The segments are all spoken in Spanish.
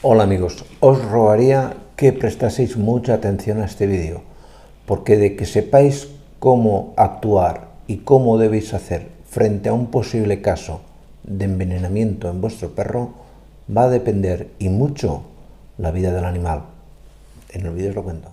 Hola amigos, os rogaría que prestaseis mucha atención a este vídeo, porque de que sepáis cómo actuar y cómo debéis hacer frente a un posible caso de envenenamiento en vuestro perro, va a depender y mucho la vida del animal. En el vídeo os lo cuento.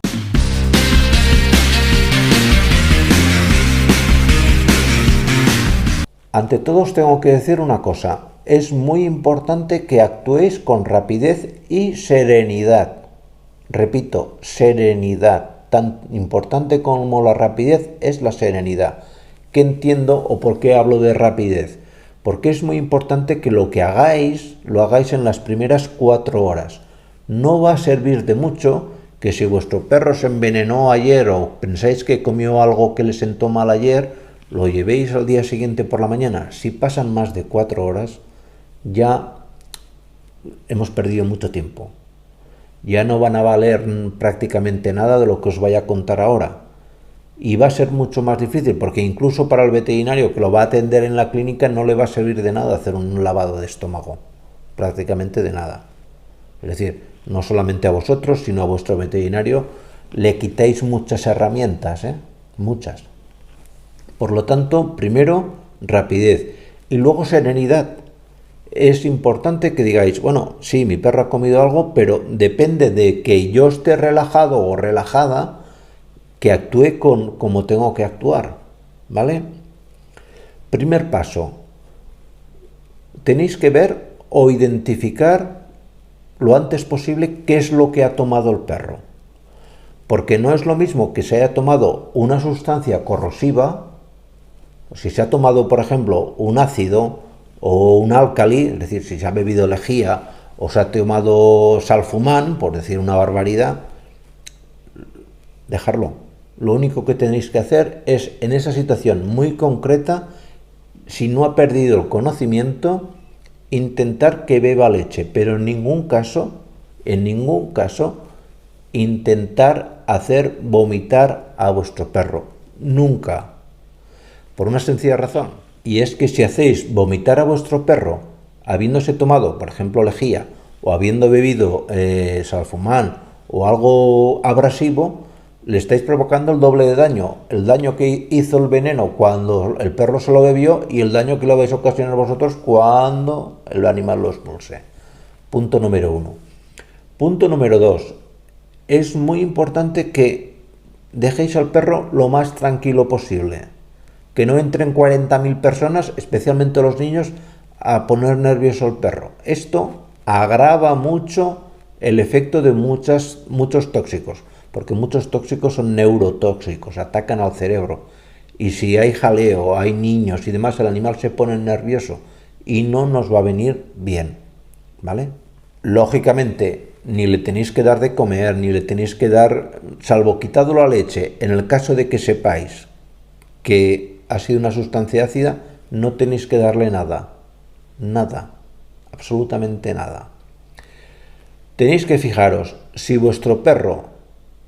Ante todo os tengo que decir una cosa, es muy importante que actuéis con rapidez y serenidad. Repito, serenidad. Tan importante como la rapidez es la serenidad. ¿Qué entiendo o por qué hablo de rapidez? Porque es muy importante que lo que hagáis, lo hagáis en las primeras 4 horas. No va a servir de mucho que si vuestro perro se envenenó ayer o pensáis que comió algo que le sentó mal ayer, lo llevéis al día siguiente por la mañana. Si pasan más de 4 horas, ya hemos perdido mucho tiempo. Ya no van a valer prácticamente nada de lo que os vaya a contar ahora. Y va a ser mucho más difícil, porque incluso para el veterinario que lo va a atender en la clínica no le va a servir de nada hacer un lavado de estómago. Prácticamente de nada. Es decir, no solamente a vosotros, sino a vuestro veterinario le quitáis muchas herramientas, muchas. Por lo tanto, primero, rapidez y luego serenidad. Es importante que digáis, bueno, sí, mi perro ha comido algo, pero depende de que yo esté relajado o relajada, que actúe como tengo que actuar, ¿vale? Primer paso, tenéis que ver o identificar lo antes posible qué es lo que ha tomado el perro. Porque no es lo mismo que se haya tomado una sustancia corrosiva. Si se ha tomado, por ejemplo, un ácido o un álcali, es decir, si se ha bebido lejía o se ha tomado salfumán, por decir una barbaridad, dejarlo. Lo único que tenéis que hacer es, en esa situación muy concreta, si no ha perdido el conocimiento, intentar que beba leche, pero en ningún caso, intentar hacer vomitar a vuestro perro. Nunca. Por una sencilla razón, y es que si hacéis vomitar a vuestro perro habiéndose tomado, por ejemplo, lejía, o habiendo bebido salfumán o algo abrasivo, le estáis provocando el doble de daño. El daño que hizo el veneno cuando el perro se lo bebió y el daño que le vais a ocasionar vosotros cuando el animal lo expulse. Punto número 1. Punto número 2. Es muy importante que dejéis al perro lo más tranquilo posible. Que no entren 40.000 personas, especialmente los niños, a poner nervioso al perro. Esto agrava mucho el efecto de muchos tóxicos, porque muchos tóxicos son neurotóxicos, atacan al cerebro. Y si hay jaleo, hay niños y demás, el animal se pone nervioso y no nos va a venir bien, ¿vale? Lógicamente, ni le tenéis que dar de comer, ni le tenéis que dar, salvo quitado la leche, en el caso de que sepáis que ha sido una sustancia ácida, no tenéis que darle nada, absolutamente nada. Tenéis que fijaros, si vuestro perro,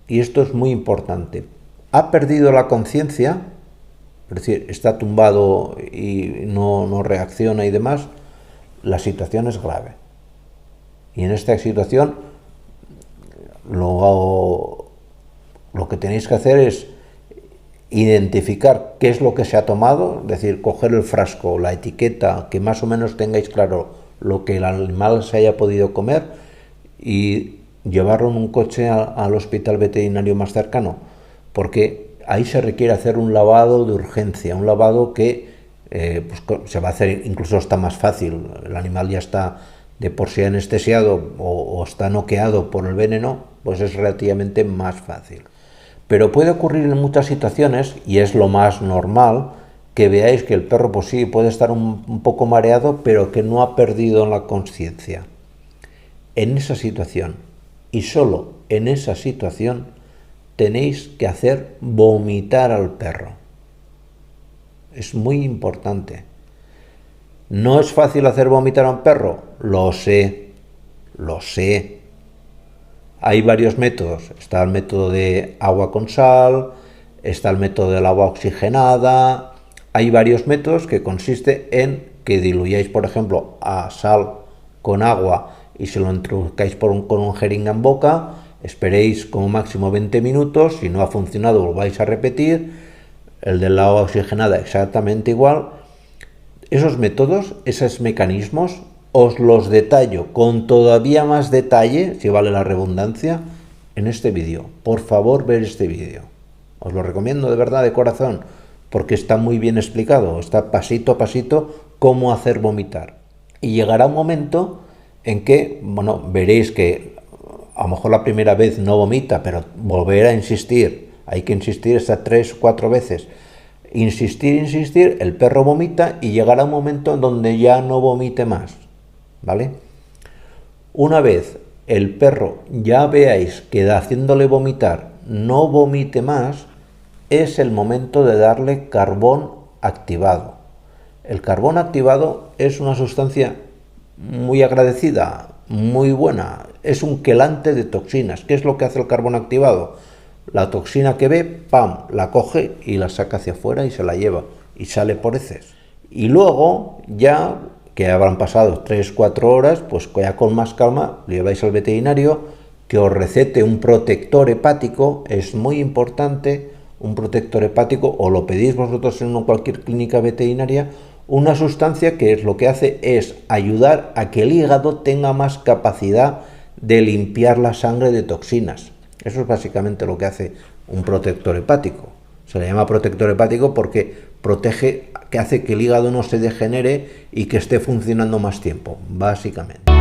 y esto es muy importante, ha perdido la conciencia, es decir, está tumbado y no reacciona y demás, la situación es grave. Y en esta situación lo que tenéis que hacer es identificar qué es lo que se ha tomado, es decir, coger el frasco, la etiqueta, que más o menos tengáis claro lo que el animal se haya podido comer y llevarlo en un coche al hospital veterinario más cercano, porque ahí se requiere hacer un lavado de urgencia, un lavado que se va a hacer incluso hasta más fácil. El animal ya está de por sí anestesiado o está noqueado por el veneno, pues es relativamente más fácil. Pero puede ocurrir en muchas situaciones, y es lo más normal, que veáis que el perro pues sí puede estar un poco mareado, pero que no ha perdido la conciencia. En esa situación, y solo en esa situación, tenéis que hacer vomitar al perro. Es muy importante. ¿No es fácil hacer vomitar a un perro? Lo sé. Hay varios métodos. Está el método de agua con sal, está el método del agua oxigenada. Hay varios métodos que consiste en que diluyáis, por ejemplo, a sal con agua y se lo introduzcáis con un jeringa en boca, esperéis como máximo 20 minutos, si no ha funcionado volváis a repetir, el del agua oxigenada exactamente igual. Esos métodos, esos mecanismos, os los detallo con todavía más detalle, si vale la redundancia, en este vídeo. Por favor, ver este vídeo. Os lo recomiendo de verdad, de corazón, porque está muy bien explicado, está pasito a pasito cómo hacer vomitar. Y llegará un momento en que, bueno, veréis que a lo mejor la primera vez no vomita, pero volver a insistir, hay que insistir hasta 3 o 4 veces. Insistir, el perro vomita y llegará un momento en donde ya no vomite más, ¿vale? Una vez el perro ya veáis que haciéndole vomitar no vomite más, es el momento de darle carbón activado. El carbón activado es una sustancia muy agradecida, muy buena, es un quelante de toxinas. ¿Qué es lo que hace el carbón activado? La toxina que ve, ¡pam!, la coge y la saca hacia afuera y se la lleva y sale por heces. Y luego, ya que habrán pasado 3-4 horas, pues ya con más calma le lleváis al veterinario que os recete un protector hepático. Es muy importante un protector hepático, o lo pedís vosotros en cualquier clínica veterinaria, una sustancia que es lo que hace es ayudar a que el hígado tenga más capacidad de limpiar la sangre de toxinas. Eso es básicamente lo que hace un protector hepático. Se le llama protector hepático porque protege, que hace que el hígado no se degenere y que esté funcionando más tiempo, básicamente.